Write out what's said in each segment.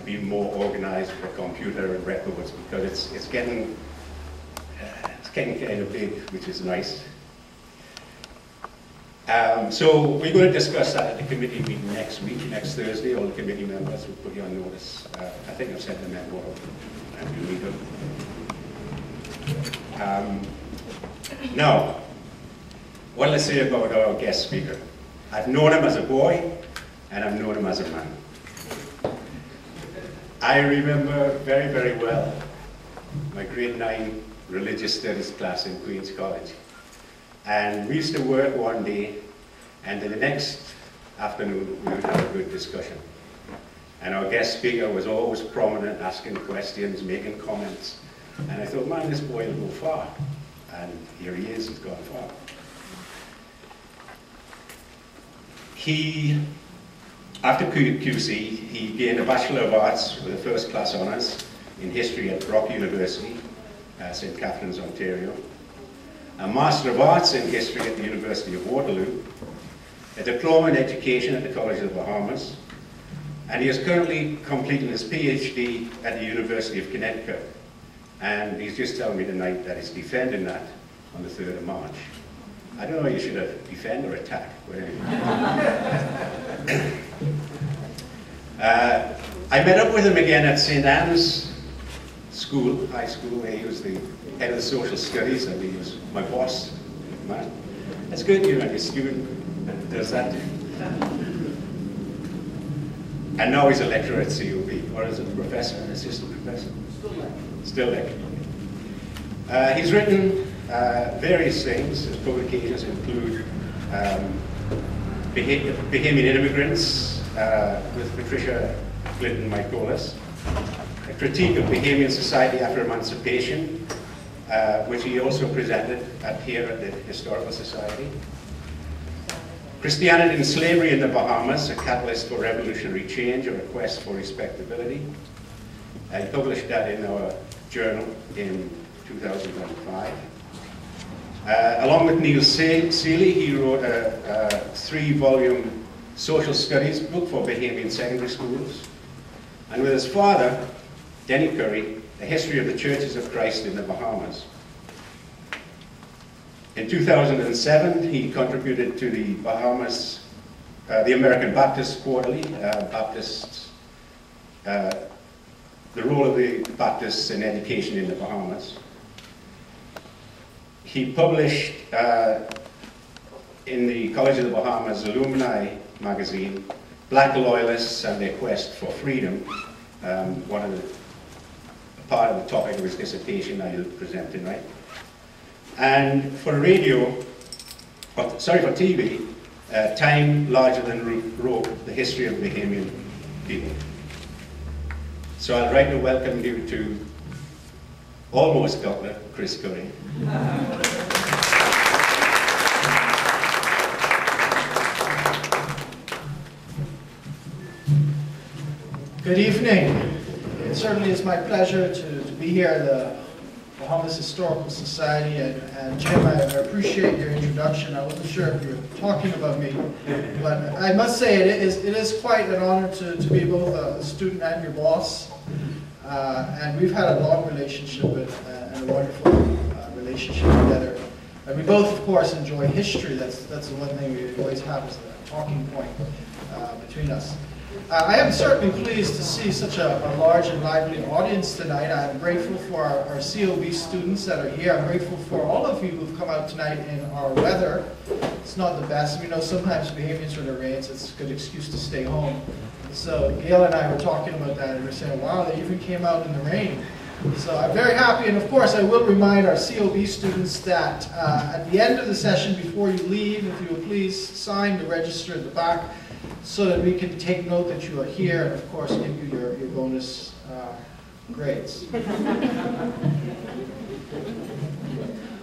be more organized with a computer and records, because it's getting kind of big, which is nice. So we're going to discuss that at the committee meeting next week, next Thursday. All the committee members will put you on notice. I think I've sent a memo and you need them. Now, what will I say about our guest speaker? I've known him as a boy, and I've known him as a man. I remember very, very well my grade 9 religious studies class in Queen's College. And we used to work one day, and the next afternoon we would have a good discussion. And our guest speaker was always prominent, asking questions, making comments. And I thought, man, this boy will go far. And here he is, he's gone far. After QC, he gained a Bachelor of Arts with a first-class honours in history at Brock University, St. Catharines, Ontario, a Master of Arts in history at the University of Waterloo, a diploma in education at the College of the Bahamas, and he is currently completing his PhD at the University of Connecticut. And he's just telling me tonight that he's defending that on the 3rd of March. I don't know, you should have defend or attack. I met up with him again at St. Anne's School, high school, where he was the head of the social studies, and he was my boss. Man, that's good, you know, your student does that. And now he's a lecturer at COB, or is it a professor, an assistant professor? Still lecturer. He's written various things. His publications include Bahamian Immigrants with Patricia Clinton Michaelis, a critique of Bahamian society after emancipation, which he also presented here at the Historical Society. Christianity and Slavery in the Bahamas, a catalyst for revolutionary change, a request for respectability. He published that in our journal in 2005. Along with Neil Seeley, he wrote a 3-volume social studies book for Bahamian secondary schools. And with his father, Denny Curry, a history of the Churches of Christ in the Bahamas. In 2007, he contributed to the Bahamas, the American Baptist Quarterly, the role of the Baptists in education in the Bahamas. He published in the College of the Bahamas alumni magazine, Black Loyalists and Their Quest for Freedom, part of the topic of his dissertation I'll present tonight. And for TV, Time Larger Than wrote the history of Bahamian people. So I'd like to welcome you to almost Dr. Chris Curry. Good evening. It certainly is my pleasure to be here at the Bahamas Historical Society, and Jim, I appreciate your introduction. I wasn't sure if you were talking about me, but I must say it is quite an honor to be both a student and your boss. And we've had a long relationship and a wonderful relationship together. And we both, of course, enjoy history. That's the one thing we always have as a talking point between us. I am certainly pleased to see such a large and lively audience tonight. I'm grateful for our COB students that are here. I'm grateful for all of you who've come out tonight in our weather. It's not the best. We know sometimes Bahamians when it rains, it's a good excuse to stay home. So Gail and I were talking about that, and we were saying, wow, they even came out in the rain. So I'm very happy, and of course I will remind our COB students that at the end of the session, before you leave, if you will please sign the register at the back, so that we can take note that you are here, and of course give you your bonus grades.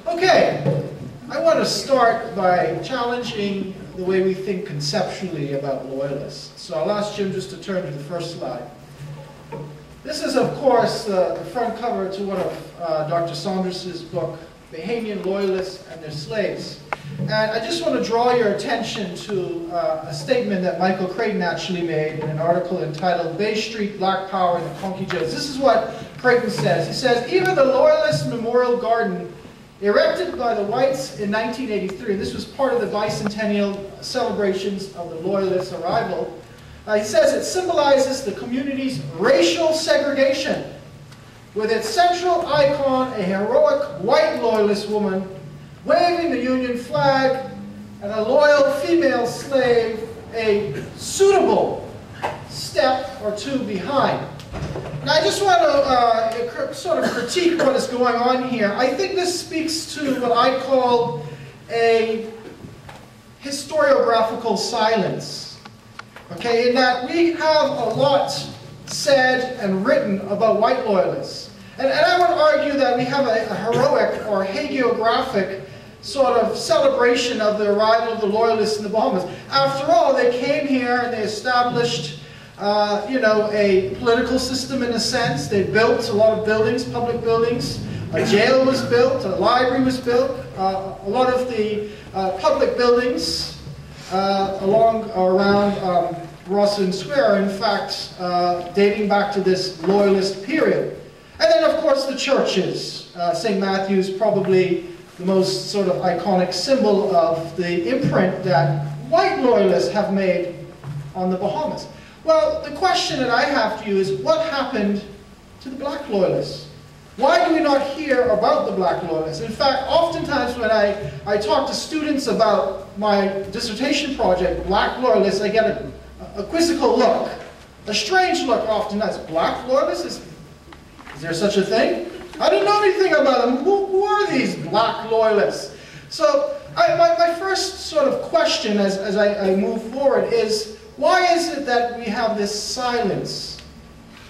Okay, I want to start by challenging the way we think conceptually about Loyalists. So I'll ask Jim just to turn to the first slide. This is, of course, the front cover to one of Dr. Saunders' book, Bahamian Loyalists and Their Slaves. And I just want to draw your attention to a statement that Michael Creighton actually made in an article entitled Bay Street, Black Power, and the Funky Jays. This is what Creighton says. He says, even the Loyalist Memorial Garden, erected by the whites in 1983, and this was part of the bicentennial celebrations of the Loyalists' arrival, he says it symbolizes the community's racial segregation, with its central icon, a heroic white Loyalist woman, waving the Union flag, and a loyal female slave a suitable step or two behind. Now I just want to sort of critique what is going on here. I think this speaks to what I call a historiographical silence. Okay, in that we have a lot said and written about white Loyalists. And I would argue that we have a heroic or hagiographic sort of celebration of the arrival of the Loyalists in the Bahamas. After all, they came here and they established you know, a political system in a sense. They built a lot of buildings, public buildings. A jail was built, a library was built. A lot of the public buildings along or around Rawson Square, in fact, dating back to this Loyalist period. And then, of course, the churches. St. Matthew's probably the most sort of iconic symbol of the imprint that white Loyalists have made on the Bahamas. Well, the question that I have for you is, what happened to the black Loyalists? Why do we not hear about the black Loyalists? In fact, oftentimes when I talk to students about my dissertation project, Black Loyalists, I get a quizzical look, a strange look oftentimes. Black Loyalists? Is there such a thing? I didn't know anything about them. Who are these black Loyalists? So my first sort of question as I move forward is, why is it that we have this silence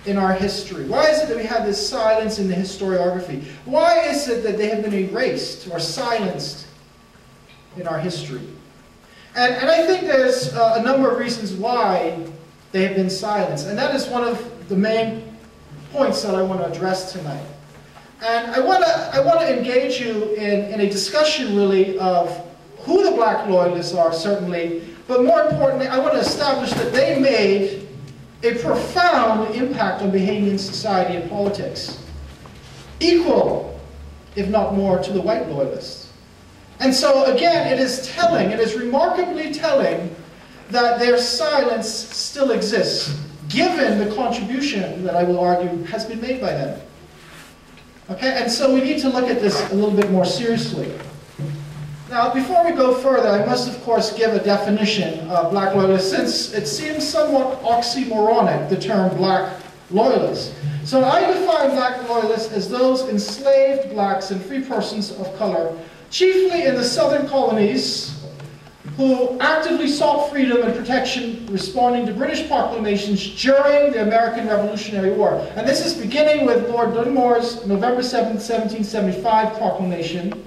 in our history? Why is it that we have this silence in the historiography? Why is it that they have been erased or silenced in our history? And I think there's a number of reasons why they have been silenced. And that is one of the main points that I want to address tonight. And I want to engage you in a discussion really of who the black Loyalists are, certainly, but more importantly, I want to establish that they made a profound impact on Bahamian society and politics, equal, if not more, to the white Loyalists. And so again, it is telling, it is remarkably telling that their silence still exists, given the contribution that I will argue has been made by them. Okay, and so we need to look at this a little bit more seriously. Now, before we go further, I must of course give a definition of black loyalists, since it seems somewhat oxymoronic, the term black loyalist. So I define black loyalists as those enslaved blacks and free persons of color, chiefly in the southern colonies, who actively sought freedom and protection responding to British proclamations during the American Revolutionary War. And this is beginning with Lord Dunmore's November 7, 1775 proclamation,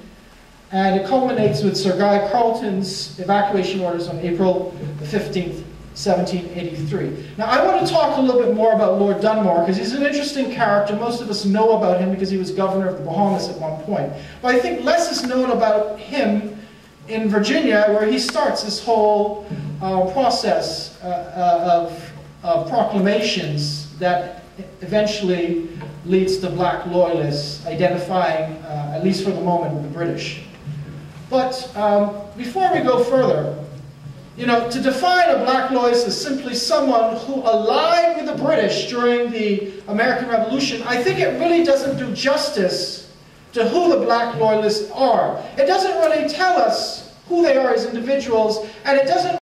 and it culminates with Sir Guy Carleton's evacuation orders on April 15, 1783. Now I want to talk a little bit more about Lord Dunmore, because he's an interesting character. Most of us know about him because he was governor of the Bahamas at one point. But I think less is known about him in Virginia, where he starts this whole process of proclamations that eventually leads to black loyalists identifying, at least for the moment, with the British. But before we go further, you know, to define a black loyalist as simply someone who allied with the British during the American Revolution, I think it really doesn't do justice to who the black loyalists are. It doesn't really tell us who they are as individuals, and it doesn't